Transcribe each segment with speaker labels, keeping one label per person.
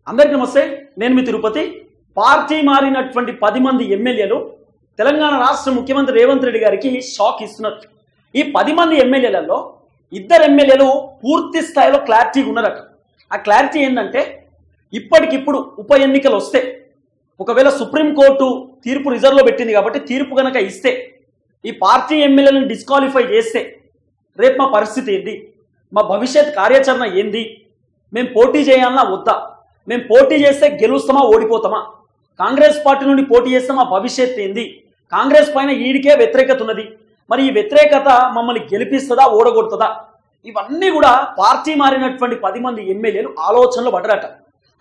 Speaker 1: అందరికీ నమస్తే. నేను మీ తిరుపతి. పార్టీ మారినటువంటి 10 మంది ఎమ్మెల్యేలు తెలంగాణ రాష్ట్ర ముఖ్యమంత్రి రేవంత్ రెడ్డి గారికి షాక్ ఇస్తున్నారు. ఈ 10 మంది ఎమ్మెల్యేలలో 2 ఎమ్మెల్యేలు పూర్తి స్థాయిలో క్లారిటీగా ఉన్నారట. ఆ క్లారిటీ ఏంటంటే, ఇప్పటికిప్పుడు ఉప ఎన్నికలు వస్తే, ఒకవేళ సుప్రీంకోర్టు తీర్పు రిజర్వ్లో పెట్టింది కాబట్టి తీర్పు కనుక ఇస్తే, ఈ పార్టీ ఎమ్మెల్యేలను డిస్క్వాలిఫై చేస్తే రేపు మా పరిస్థితి ఏంది, మా భవిష్యత్ కార్యాచరణ ఏంది, మేము పోటీ చేయాలన్నా వద్దా, మేము పోటీ చేస్తే గెలుస్తామా ఓడిపోతామా, కాంగ్రెస్ పార్టీ నుండి పోటీ చేస్తే మా భవిష్యత్ ఏంది, కాంగ్రెస్ పైన ఈడికే వ్యతిరేకత ఉన్నది, మరి ఈ వ్యతిరేకత మమ్మల్ని గెలిపిస్తుందా ఓడగొడుతుందా, ఇవన్నీ కూడా పార్టీ మారినటువంటి 10 మంది ఎమ్మెల్యేలు ఆలోచనలు పడ్డరట.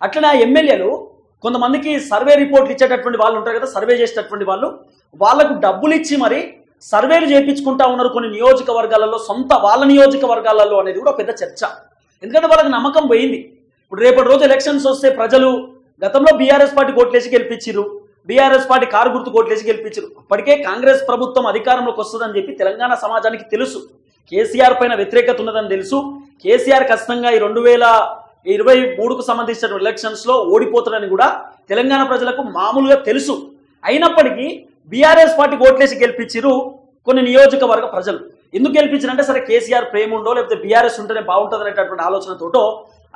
Speaker 1: అట్లనే ఆ ఎమ్మెల్యేలు కొంతమందికి సర్వే రిపోర్ట్లు ఇచ్చేటటువంటి వాళ్ళు ఉంటారు కదా, సర్వే చేసేటటువంటి వాళ్ళు, వాళ్లకు డబ్బులు ఇచ్చి మరి సర్వేలు చేయించుకుంటా ఉన్నారు కొన్ని నియోజకవర్గాలలో, సొంత వాళ్ళ నియోజకవర్గాలలో అనేది కూడా పెద్ద చర్చ. ఎందుకంటే వాళ్ళకి నమ్మకం పోయింది. ఇప్పుడు రేపటి రోజు ఎలక్షన్స్ వస్తే ప్రజలు గతంలో బీఆర్ఎస్ పార్టీ కోట్లేసి గెలిపించారు, బీఆర్ఎస్ పార్టీ కారు గుర్తు కోట్లేసి గెలిపించారు. అప్పటికే కాంగ్రెస్ ప్రభుత్వం అధికారంలోకి వస్తుందని చెప్పి తెలంగాణ సమాజానికి తెలుసు. కేసీఆర్ పైన వ్యతిరేకత ఉన్నదని తెలుసు. కేసీఆర్ ఖచ్చితంగా ఈ 2023కు సంబంధించిన ఎలక్షన్స్ లో ఓడిపోతారని కూడా తెలంగాణ ప్రజలకు మామూలుగా తెలుసు. అయినప్పటికీ బీఆర్ఎస్ పార్టీ ఓట్లేసి గెలిపించారు కొన్ని నియోజకవర్గ ప్రజలు. ఎందుకు గెలిపించారంటే, సరే కేసీఆర్ ప్రేమ ఉండో లేకపోతే బీఆర్ఎస్ ఉంటేనే బాగుంటుంది అనేటటువంటి ఆలోచనతోటో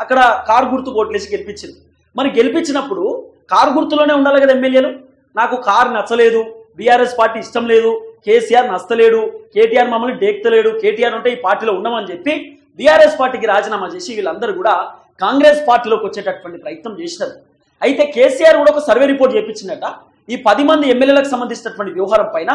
Speaker 1: అక్కడ కారు గుర్తు ఓట్లేసి గెలిపించింది. మరి గెలిపించినప్పుడు కారు గుర్తులోనే ఉండాలి కదా ఎమ్మెల్యేలు. నాకు కారు నచ్చలేదు, బీఆర్ఎస్ పార్టీ ఇష్టం లేదు, కేసీఆర్ నచ్చలేడు, కేటీఆర్ మమ్మల్ని డేక్తలేడు, కేటీఆర్ ఉంటే ఈ పార్టీలో ఉన్నామని చెప్పి బీఆర్ఎస్ పార్టీకి రాజీనామా చేసి వీళ్ళందరూ కూడా కాంగ్రెస్ పార్టీలోకి వచ్చేటటువంటి ప్రయత్నం చేసినారు. అయితే కేసీఆర్ కూడా ఒక సర్వే రిపోర్ట్ చేయించిందట ఈ 10 మంది ఎమ్మెల్యేలకు సంబంధించినటువంటి వ్యవహారం పైన.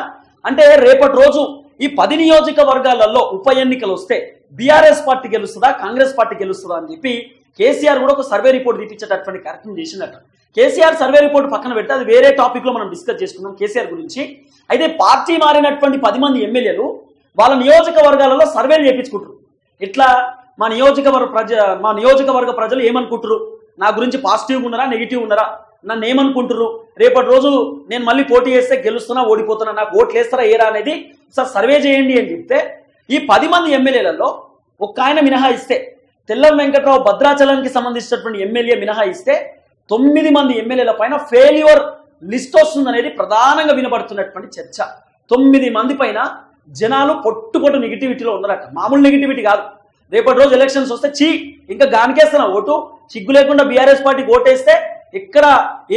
Speaker 1: అంటే రేపటి రోజు ఈ 10 నియోజకవర్గాలలో ఉప ఎన్నికలు వస్తే బీఆర్ఎస్ పార్టీ గెలుస్తుందా కాంగ్రెస్ పార్టీ గెలుస్తుందా అని చెప్పి కేసీఆర్ కూడా ఒక సర్వే రిపోర్ట్ తీపించేటటువంటి కార్యక్రమం చేసిందట. కేసీఆర్ సర్వే రిపోర్ట్ పక్కన పెట్టి అది వేరే టాపిక్ లో మనం డిస్కస్ చేసుకుందాం కేసీఆర్ గురించి. అయితే పార్టీ మారినటువంటి 10 మంది ఎమ్మెల్యేలు వాళ్ళ నియోజకవర్గాలలో సర్వేలు చేయించుకుంటారు. ఇట్లా మా నియోజకవర్గ ప్రజలు ఏమనుకుంటారు, నా గురించి పాజిటివ్గా ఉన్నారా నెగిటివ్ ఉన్నారా, నన్ను ఏమనుకుంటారు, రేపటి రోజు నేను మళ్ళీ పోటీ చేస్తే గెలుస్తున్నా ఓడిపోతున్నా, నాకు ఓట్లు వేస్తారా ఏరా అనేది ఒకసారి సర్వే చేయండి అని చెప్తే, ఈ 10 మంది ఎమ్మెల్యేలలో ఒక్క ఆయన మినహాయిస్తే, తెల్లం వెంకట్రావు భద్రాచలానికి సంబంధించినటువంటి ఎమ్మెల్యే మినహాయిస్తే 9 మంది ఎమ్మెల్యేల పైన ఫెయిల్యూర్ లిస్ట్ వస్తుందనేది ప్రధానంగా వినబడుతున్నటువంటి చర్చ. 9 మంది పైన జనాలు పొట్టు నెగిటివిటీలో ఉన్నారట. మామూలు నెగిటివిటీ కాదు. రేపటి రోజు ఎలక్షన్స్ వస్తే ఇంకా గానికేస్తున్నా ఓటు, సిగ్గు లేకుండా బీఆర్ఎస్ పార్టీకి ఓటేస్తే ఎక్కడ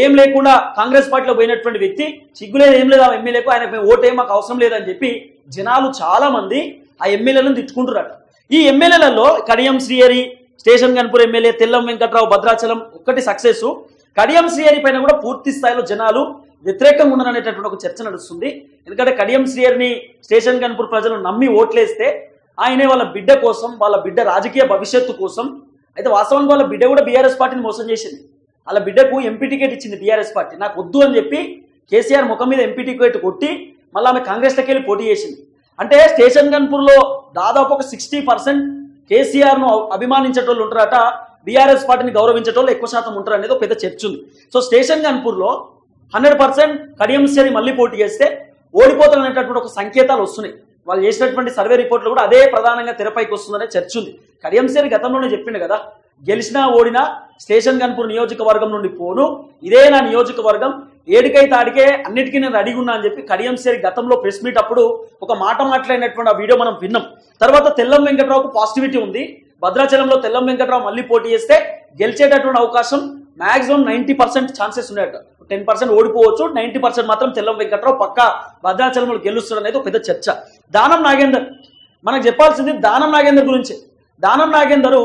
Speaker 1: ఏం లేకుండా కాంగ్రెస్ పార్టీలో పోయినటువంటి వ్యక్తి, సిగ్గులేదు ఏం లేదు ఆ ఎమ్మెల్యేకు, ఆయనకు ఓటే మాకు అవసరం లేదని చెప్పి జనాలు చాలా మంది ఆ ఎమ్మెల్యేలను తిట్టుకుంటున్నారట. ఈ ఎమ్మెల్యేలలో కడియం శ్రీహరి, స్టేషన్ గన్పూర్ ఎమ్మెల్యే తెల్లం వెంకట్రావు భద్రాచలం ఒక్కటి సక్సెస్. కడియం శ్రీహరి పైన కూడా పూర్తి స్థాయిలో జనాలు వ్యతిరేకంగా ఉన్నారనేటటువంటి ఒక చర్చ నడుస్తుంది. ఎందుకంటే కడియం శ్రీహరిని స్టేషన్ గన్పూర్ ప్రజలు నమ్మి ఓట్లేస్తే ఆయనే వాళ్ళ బిడ్డ కోసం, వాళ్ళ బిడ్డ రాజకీయ భవిష్యత్తు కోసం, అయితే వాస్తవానికి వాళ్ళ బిడ్డ కూడా బీఆర్ఎస్ పార్టీని మోసం చేసింది. వాళ్ళ బిడ్డకు ఎంపీ టికెట్ ఇచ్చింది బీఆర్ఎస్ పార్టీ. నాకు వద్దు అని చెప్పి కేసీఆర్ ముఖం మీద ఎంపీ టికెట్ కొట్టి మళ్ళీ ఆమె కాంగ్రెస్లోకి వెళ్ళి పోటీ చేసింది. అంటే స్టేషన్ గన్పూర్లో దాదాపు ఒక 60% కేసీఆర్ను అభిమానించేటోళ్ళు ఉంటారట, బీఆర్ఎస్ పార్టీని గౌరవించేటోళ్ళు ఎక్కువ శాతం ఉంటారు అనేది ఒక పెద్ద చర్చ ఉంది. సో స్టేషన్ గన్పూర్లో 100% కడియం శ్రీహరి మళ్ళీ పోటీ చేస్తే ఓడిపోతారనేటటువంటి ఒక సంకేతాలు వస్తున్నాయి. వాళ్ళు చేసినటువంటి సర్వే రిపోర్ట్లు కూడా అదే ప్రధానంగా తెరపైకి వస్తుందనే చర్చ ఉంది. కడియం శ్రీహరి గతంలోనే చెప్పిండు కదా, గెలిచినా ఓడినా స్టేషన్ గన్పూర్ నియోజకవర్గం నుండి పోను, ఇదే నా నియోజకవర్గం, ఏడికైతే ఆడికే అన్నిటికీ నేను రెడీగా ఉన్నా అని చెప్పి కడియం శ్రీహరి గతంలో ప్రెస్ మీట్ అప్పుడు ఒక మాట మాట్లాడినటువంటి ఆ వీడియో మనం విన్నాం. తర్వాత తెల్లం వెంకట్రావుకు పాజిటివిటీ ఉంది. భద్రాచలంలో తెల్లం వెంకట్రావు మళ్ళీ పోటీ చేస్తే గెలిచేటటువంటి అవకాశం మాక్సిమం 90% ఛాన్సెస్ ఉన్నాయట. 10% ఓడిపోవచ్చు, 90% మాత్రం తెల్లం వెంకట్రావు పక్కా భద్రాచలంలో గెలుస్తాడు అనేది ఒక పెద్ద చర్చ. దానం నాగేందర్, మనకు చెప్పాల్సింది దానం నాగేందర్ గురించి. దానం నాగేందర్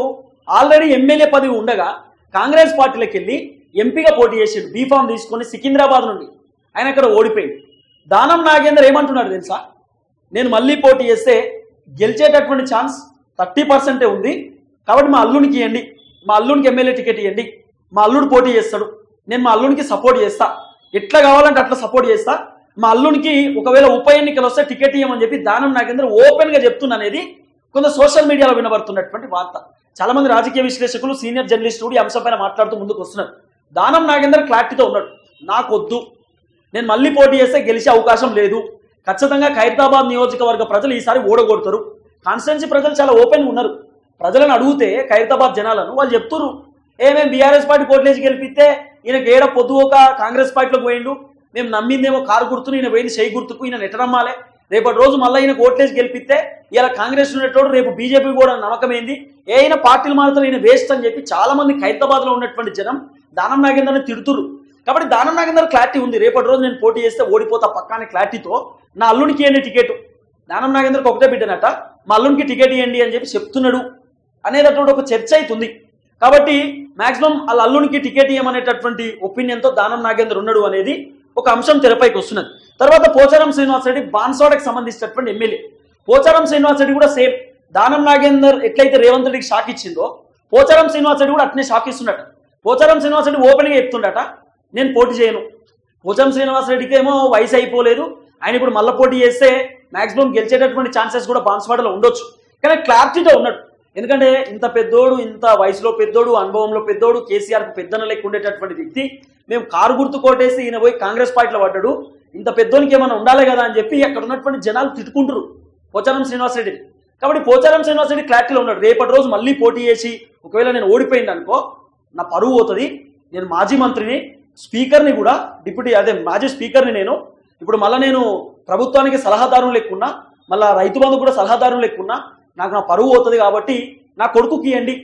Speaker 1: ఆల్రెడీ ఎమ్మెల్యే పదవి ఉండగా కాంగ్రెస్ పార్టీలోకి వెళ్ళి ఎంపీగా పోటీ చేసాడు, బీఫామ్ తీసుకొని సికింద్రాబాద్ నుండి. ఆయన అక్కడ ఓడిపోయింది. దానం నాగేందర్ ఏమంటున్నాడు తెలుసా, నేను మళ్ళీ పోటీ చేస్తే గెలిచేటటువంటి ఛాన్స్ 30% ఉంది, కాబట్టి మా అల్లునికి ఇవ్వండి, మా అల్లునికి ఎమ్మెల్యే టికెట్ ఇవ్వండి, మా అల్లుడు పోటీ చేస్తాడు, నేను మా అల్లునికి సపోర్ట్ చేస్తా, ఎట్లా కావాలంటే అట్లా సపోర్ట్ చేస్తా, మా అల్లునికి ఒకవేళ ఉప ఎన్నికలు వస్తే టికెట్ ఇవ్వమని చెప్పి దానం నాగేందర్ ఓపెన్ గా చెప్తున్నా అనేది కొంత సోషల్ మీడియాలో వినబడుతున్నటువంటి వార్త. చాలా మంది రాజకీయ విశ్లేషకులు, సీనియర్ జర్నలిస్టులు ఈ అంశంపైన మాట్లాడుతూ ముందుకు వస్తున్నారు. దానం నాగేందర్ క్లారిటీతో ఉన్నాడు, నాకు వద్దు, నేను మళ్ళీ పోటీ చేస్తే గెలిచే అవకాశం లేదు, ఖచ్చితంగా ఖైరతాబాద్ నియోజకవర్గ ప్రజలు ఈసారి ఓడగొడతారు. కాన్స్టిట్యున్సీ ప్రజలు చాలా ఓపెన్గా ఉన్నారు. ప్రజలను అడిగితే ఖైరతాబాద్ జనాలను వాళ్ళు చెప్తున్నారు, మేము బీఆర్ఎస్ పార్టీ కోట్లేసి గెలిపిస్తే ఈయనకి ఏడ పొద్దు ఒక కాంగ్రెస్ పార్టీలోకి పోయిండు, మేము నమ్మిందేమో కారు గుర్తును, ఈయన పోయింది చేయి గుర్తుకు, ఈయన ఎట్ట నమ్మాలి? రేపటి రోజు మళ్ళీ ఈయన ఓట్లేసి గెలిపిస్తే ఇలా కాంగ్రెస్ ఉండేటోడు రేపు బీజేపీ కూడా నమ్మకమైంది, ఏమైనా పార్టీలు మాత్రం ఈయన వేస్ట్ అని చెప్పి చాలా మంది ఖైరతాబాద్ లో ఉన్నటువంటి జనం దానం నాగేందర్ని తిడుతురు. కాబట్టి దానం నాగేందర్ క్లారిటీ ఉంది, రేపటి రోజు నేను పోటీ చేస్తే ఓడిపోతా పక్కానే క్లారిటీతో నా అల్లునికి ఇవ్వండి టికెట్, దానం నాగేందర్కి ఒకటే బిడ్డనట, మా అల్లునికి టికెట్ ఇవ్వండి అని చెప్పి చెప్తున్నాడు అనేటటువంటి ఒక చర్చ అవుతుంది. కాబట్టి మాక్సిమం వాళ్ళ అల్లునికి టికెట్ ఇవ్వమనేటటువంటి ఒపీనియన్తో దానం నాగేందర్ ఉన్నాడు అనేది ఒక అంశం తెరపైకి వస్తున్నది. తర్వాత పోచారం శ్రీనివాసరెడ్డి బాన్స్వాడకి సంబంధించినటువంటి ఎమ్మెల్యే. పోచారం శ్రీనివాసరెడ్డి కూడా సేమ్ దానం నాగేందర్ ఎట్లయితే రేవంత్ రెడ్డికి షాక్ ఇచ్చిందో పోచారం శ్రీనివాసరెడ్డి కూడా అట్నే షాక్ ఇస్తుండట. పోచారం శ్రీనివాసరెడ్డి ఓపెన్గా చెప్తుండట, నేను పోటీ చేయను. పోచారం శ్రీనివాసరెడ్డికి ఏమో వయసు అయిపోలేదు, ఆయన ఇప్పుడు మళ్ళీ పోటీ చేస్తే మాక్సిమం గెలిచేటటువంటి ఛాన్సెస్ కూడా బాన్స్వాడలో ఉండొచ్చు. కానీ క్లారిటీతో ఉన్నాడు, ఎందుకంటే ఇంత పెద్దోడు, ఇంత వయసులో పెద్దోడు, అనుభవంలో పెద్దోడు, కేసీఆర్కు పెద్దన లెక్క ఉండేటటువంటి వ్యక్తి, మేము కారు గుర్తు కొట్టేసి ఈయన పోయి కాంగ్రెస్ పార్టీలో పడ్డాడు, ఇంత పెద్దోనికి ఏమైనా ఉండాలి కదా అని చెప్పి అక్కడ ఉన్నటువంటి జనాలు తిట్టుకుంటారు పోచారం శ్రీనివాసరెడ్డి. కాబట్టి పోచారం శ్రీనివాసరెడ్డి క్లారిటీలో ఉన్నాడు, రేపటి రోజు మళ్ళీ పోటీ చేసి ఒకవేళ నేను ఓడిపోయింది అనుకో నా పరువు పోతుంది, నేను మాజీ మంత్రిని, స్పీకర్ని కూడా మాజీ స్పీకర్ని నేను, ఇప్పుడు మళ్ళీ నేను ప్రభుత్వానికి సలహాదారులు లెక్కున్నా, మళ్ళీ రైతు బంధు కూడా సలహాదారులు లెక్కున్నా, నాకు నా పరువు పోతుంది, కాబట్టి నా కొడుకుకి ఇవ్వండి,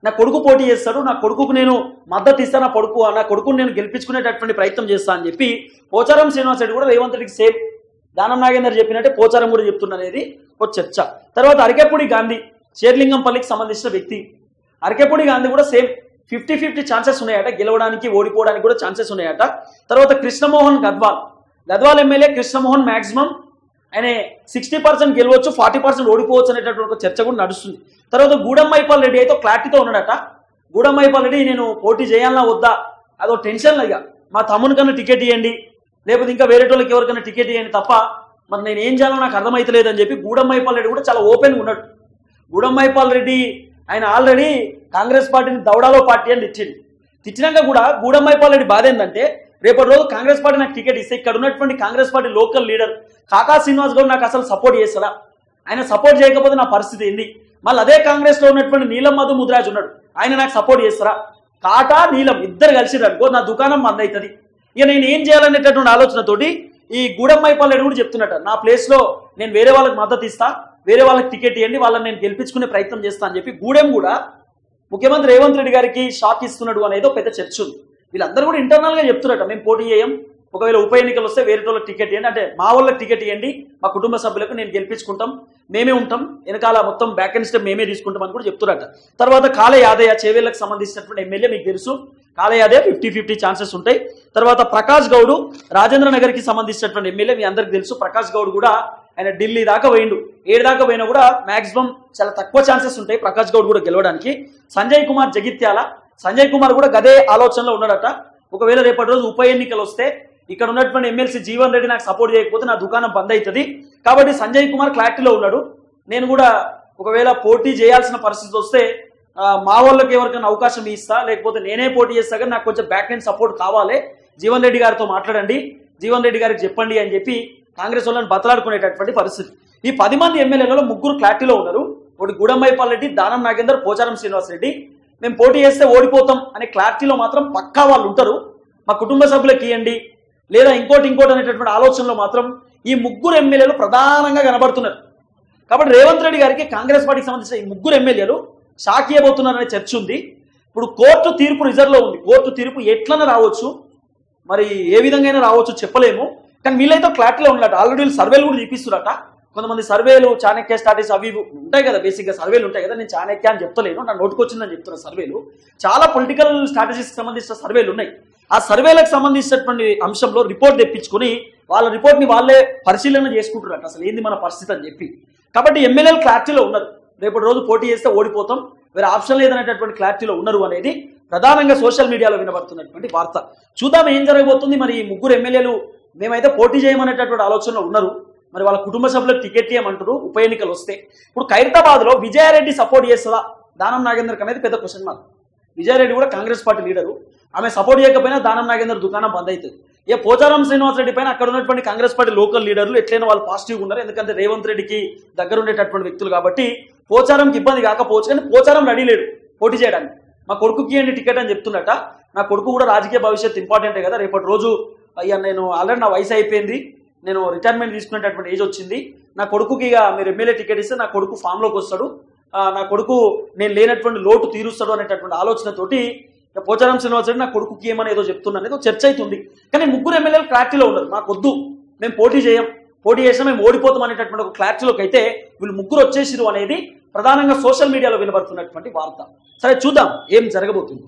Speaker 1: నా కొడుకు పోటీ చేస్తాడు, నా కొడుకుకు నేను మద్దతు ఇస్తాను, నా కొడుకుని నేను గెలిపించుకునేటటువంటి ప్రయత్నం చేస్తా అని చెప్పి పోచారం శ్రీనివాసరెడ్డి కూడా రేవంత్ రెడ్డికి సేమ్ దానం నాగేందర్ చెప్పినట్టే పోచారం కూడా చెప్తున్నది ఒక చర్చ. తర్వాత అరకెపూడి గాంధీ షేర్లింగంపల్లికి సంబంధించిన వ్యక్తి. అరకెపూడి గాంధీ కూడా సేమ్ 50-50 ఛాన్సెస్ ఉన్నాయట, గెలవడానికి ఓడిపోవడానికి కూడా ఛాన్సెస్ ఉన్నాయట. తర్వాత కృష్ణమోహన్ గద్వాల్ ఎమ్మెల్యే కృష్ణమోహన్ మాక్సిమం ఆయన 60% గెలవచ్చు, 40% ఓడిపోవచ్చు అనేటటువంటి ఒక చర్చ కూడా నడుస్తుంది. తర్వాత గూడెం మైపాల్ రెడ్డి అయితే క్లారిటీతో ఉన్నాడట, గూడెం మైపాల్ రెడ్డి నేను పోటీ చేయాలన్నా వద్దా అదో టెన్షన్ ఇక, మా తమ్ముని కన్నా టికెట్ ఇవ్వండి, లేకపోతే ఇంకా వేరే వాళ్ళకి ఎవరికైనా టికెట్ ఇవ్వండి తప్ప మరి నేను ఏం చేయాలో నాకు అర్థమైతలేదని చెప్పి గూడెం మైపాల్ రెడ్డి కూడా చాలా ఓపెన్గా ఉన్నాడు. గూడెం మైపాల్ రెడ్డి ఆయన ఆల్రెడీ కాంగ్రెస్ పార్టీని దౌడాలో పార్టీ అని తిట్టినాక కూడా గూడెం మైపాల్ రెడ్డి బాధ ఏంటంటే రేపటి రోజు కాంగ్రెస్ పార్టీ నాకు టికెట్ ఇస్తే ఇక్కడ ఉన్నటువంటి కాంగ్రెస్ పార్టీ లోకల్ లీడర్ కాకా శ్రీనివాస్ గౌడ్ నాకు అసలు సపోర్ట్ చేస్తాడా, ఆయన సపోర్ట్ చేయకపోతే నా పరిస్థితి ఏంది, మళ్ళీ అదే కాంగ్రెస్ లో ఉన్నటువంటి నీలం మధు ముద్రాజ్ ఉన్నాడు, ఆయన నాకు సపోర్ట్ చేస్తారా, కాటా నీలం ఇద్దరు కలిసి అనుకో నా దుకాణం బంద్ అవుతుంది, ఇక నేను ఏం చేయాలనేటటువంటి ఆలోచనతోటి ఈ గూడెం మైపాల్ రెడ్డి కూడా చెప్తున్నట్ట, నా ప్లేస్ లో నేను వేరే వాళ్ళకి మద్దతు ఇస్తా, వేరే వాళ్ళకి టికెట్ ఇవ్వండి, వాళ్ళని నేను గెలిపించుకునే ప్రయత్నం చేస్తా అని చెప్పి గూడెం కూడా ముఖ్యమంత్రి రేవంత్ రెడ్డి గారికి షాక్ ఇస్తున్నాడు అనేది పెద్ద చర్చ ఉంది. వీళ్ళందరూ కూడా ఇంటర్నల్ గా చెప్తున్నట్ట, మేము పోటీ చేయం, ఒకవేళ ఉప ఎన్నికలు వస్తే వేరే వాళ్ళకి టికెట్ ఇవ్వండి, అంటే మా వాళ్ళకి టికెట్ ఇవ్వండి, మా కుటుంబ సభ్యులకు నేను గెలిపించుకుంటాం, మేమే ఉంటాం, వెనకాల మొత్తం బ్యాక్ అండ్ స్టెప్ మేమే తీసుకుంటాం అని కూడా చెప్తున్నట్ట. తర్వాత కాళ యాదయ్య చేవేళ్లకు సంబంధించినటువంటి ఎమ్మెల్యే మీకు తెలుసు, కాళ యాదయ్య 50-50 ఛాన్సెస్ ఉంటాయి. తర్వాత ప్రకాష్ గౌడ్ రాజేంద్ర నగర్ కి సంబంధించినటువంటి ఎమ్మెల్యే మీ అందరికి తెలుసు, ప్రకాష్ గౌడ్ కూడా ఆయన ఢిల్లీ దాకా పోయిండు, 7 దాకా పోయినా కూడా మాక్సిమం చాలా తక్కువ ఛాన్సెస్ ఉంటాయి ప్రకాష్ గౌడ్ కూడా గెలవడానికి. సంజయ్ కుమార్ జగిత్యాల, సంజయ్ కుమార్ కూడా గదే ఆలోచనలో ఉన్నాడట, ఒకవేళ రేపటి రోజు ఉప ఎన్నికలు వస్తే ఇక్కడ ఉన్నటువంటి ఎమ్మెల్సీ జీవన్ రెడ్డి నాకు సపోర్ట్ చేయకపోతే నా దుకాణం బంద్ అవుతుంది, కాబట్టి సంజయ్ కుమార్ క్లారిటీలో ఉన్నాడు, నేను కూడా ఒకవేళ పోటీ చేయాల్సిన పరిస్థితి వస్తే మా వాళ్ళకి ఎవరికైనా అవకాశం ఇస్తా, లేకపోతే నేనే పోటీ చేస్తా, కానీ నాకు కొంచెం బ్యాక్ ఎండ్ సపోర్ట్ కావాలి, జీవన్ రెడ్డి గారితో మాట్లాడండి, జీవన్ రెడ్డి గారికి చెప్పండి అని చెప్పి కాంగ్రెస్ వాళ్ళని బతలాడుకునేటటువంటి పరిస్థితి. ఈ 10 మంది ఎమ్మెల్యేలలో 3 క్లారిటీలో ఉన్నారు, ఒకటి గూడెం మైపాల్ రెడ్డి, దానం నాగేందర్, పోచారం శ్రీనివాస్ రెడ్డి. మేము పోటీ చేస్తే ఓడిపోతాం అనే క్లారిటీలో మాత్రం పక్కా వాళ్ళు ఉంటారు, మా కుటుంబ సభ్యులకు ఇవ్వండి లేదా ఇంకోటి అనేటటువంటి ఆలోచనలో మాత్రం ఈ 3 ఎమ్మెల్యేలు ప్రధానంగా కనబడుతున్నారు. కాబట్టి రేవంత్ రెడ్డి గారికి కాంగ్రెస్ పార్టీకి సంబంధించిన ఈ 3 ఎమ్మెల్యేలు షాక్ ఇవ్వబోతున్నారనే చర్చ ఉంది. ఇప్పుడు కోర్టు తీర్పు రిజర్వ్ లో ఉంది, కోర్టు తీర్పు ఎట్లనే రావచ్చు, మరి ఏ విధంగా రావచ్చు చెప్పలేము, కానీ వీళ్ళైతే క్లారిటీలో ఉన్నట్టు ఆల్రెడీ వీళ్ళు సర్వేలు కూడా చూపిస్తున్నారట. కొంతమంది సర్వేలు చాణక్య స్టాటిస్ అవి ఉంటాయి కదా, బేసిక్గా సర్వేలు ఉంటాయి కదా, నేను చాణక్య అని చెప్తలేను, నా నోటుకొచ్చిందని చెప్తున్న సర్వేలు చాలా పొలిటికల్ స్ట్రాటజీస్కి సంబంధించిన సర్వేలు ఉన్నాయి. ఆ సర్వేలకు సంబంధించినటువంటి అంశంలో రిపోర్ట్ తెప్పించుకుని వాళ్ళ రిపోర్ట్ని వాళ్ళే పరిశీలన చేసుకుంటున్నారు అసలు ఏంది మన పరిస్థితి అని చెప్పి. కాబట్టి ఎమ్మెల్యేలు క్లారిటీలో ఉన్నారు, రేపటి రోజు పోటీ చేస్తే ఓడిపోతాం, వేరే ఆప్షన్ లేదనేటటువంటి క్లారిటీలో ఉన్నారు అనేది ప్రధానంగా సోషల్ మీడియాలో వినబడుతున్నటువంటి వార్త. చూద్దాం ఏం జరగబోతుంది. మరి ఈ 3 ఎమ్మెల్యేలు మేమైతే పోటీ చేయమనేటటువంటి ఆలోచనలో ఉన్నారు, మరి వాళ్ళ కుటుంబ సభ్యులకు టికెట్ ఇవ్వమంటారు ఉప ఎన్నికలు వస్తే. ఇప్పుడు ఖైరతాబాద్ లో విజయారెడ్డి సపోర్ట్ చేస్తుందా దానం నాగేందర్ అనేది పెద్ద క్వశ్చన్ మార్క్. విజయారెడ్డి కూడా కాంగ్రెస్ పార్టీ లీడరు, ఆమె సపోర్ట్ చేయకపోయినా దానం నాగేందర్ దుకాణం బంద్ అవుతుంది. ఇక పోచారం శ్రీనివాస్ రెడ్డి పైన అక్కడ ఉన్నటువంటి కాంగ్రెస్ పార్టీ లోకల్ లీడర్లు ఎట్లయినా వాళ్ళు పాజిటివ్గా ఉన్నారు, ఎందుకంటే రేవంత్ రెడ్డికి దగ్గర ఉండేటటువంటి వ్యక్తులు కాబట్టి పోచారంకి ఇబ్బంది కాకపోవచ్చు, కానీ పోచారం రెడీ లేడు పోటీ చేయడానికి. మా కొడుకుకి ఇవ్వండి టికెట్ అని చెప్తున్నట. నా కొడుకు కూడా రాజకీయ భవిష్యత్తు ఇంపార్టెంటే కదా, రేపటి రోజు అయ్యా నేను ఆల్రెడీ నా వయసు అయిపోయింది, నేను రిటైర్మెంట్ తీసుకునేటటువంటి ఏజ్ వచ్చింది, నా కొడుకుకి ఇక మీరు ఎమ్మెల్యే టికెట్ ఇస్తే నా కొడుకు ఫామ్లోకి వస్తాడు, నా కొడుకు నేను లేనటువంటి లోటు తీరుస్తాడు అనేటటువంటి ఆలోచనతోటి పోచారం శ్రీనివాసరెడ్డి నా కొడుకుకి ఏమని ఏదో చెప్తున్నాను, ఏదో చర్చ అవుతుంది. కానీ ముగ్గురు ఎమ్మెల్యేలు క్లారిటీలో ఉన్నారు, మాకొద్దు, మేము పోటీ చేయం, పోటీ చేసినా మేము ఓడిపోతాం అనేటటువంటి ఒక క్లారిటీలోకి అయితే వీళ్ళు ముగ్గురు వచ్చేసిరు అనేది ప్రధానంగా సోషల్ మీడియాలో వినబడుతున్నటువంటి వార్త. సరే చూద్దాం ఏం జరగబోతుంది.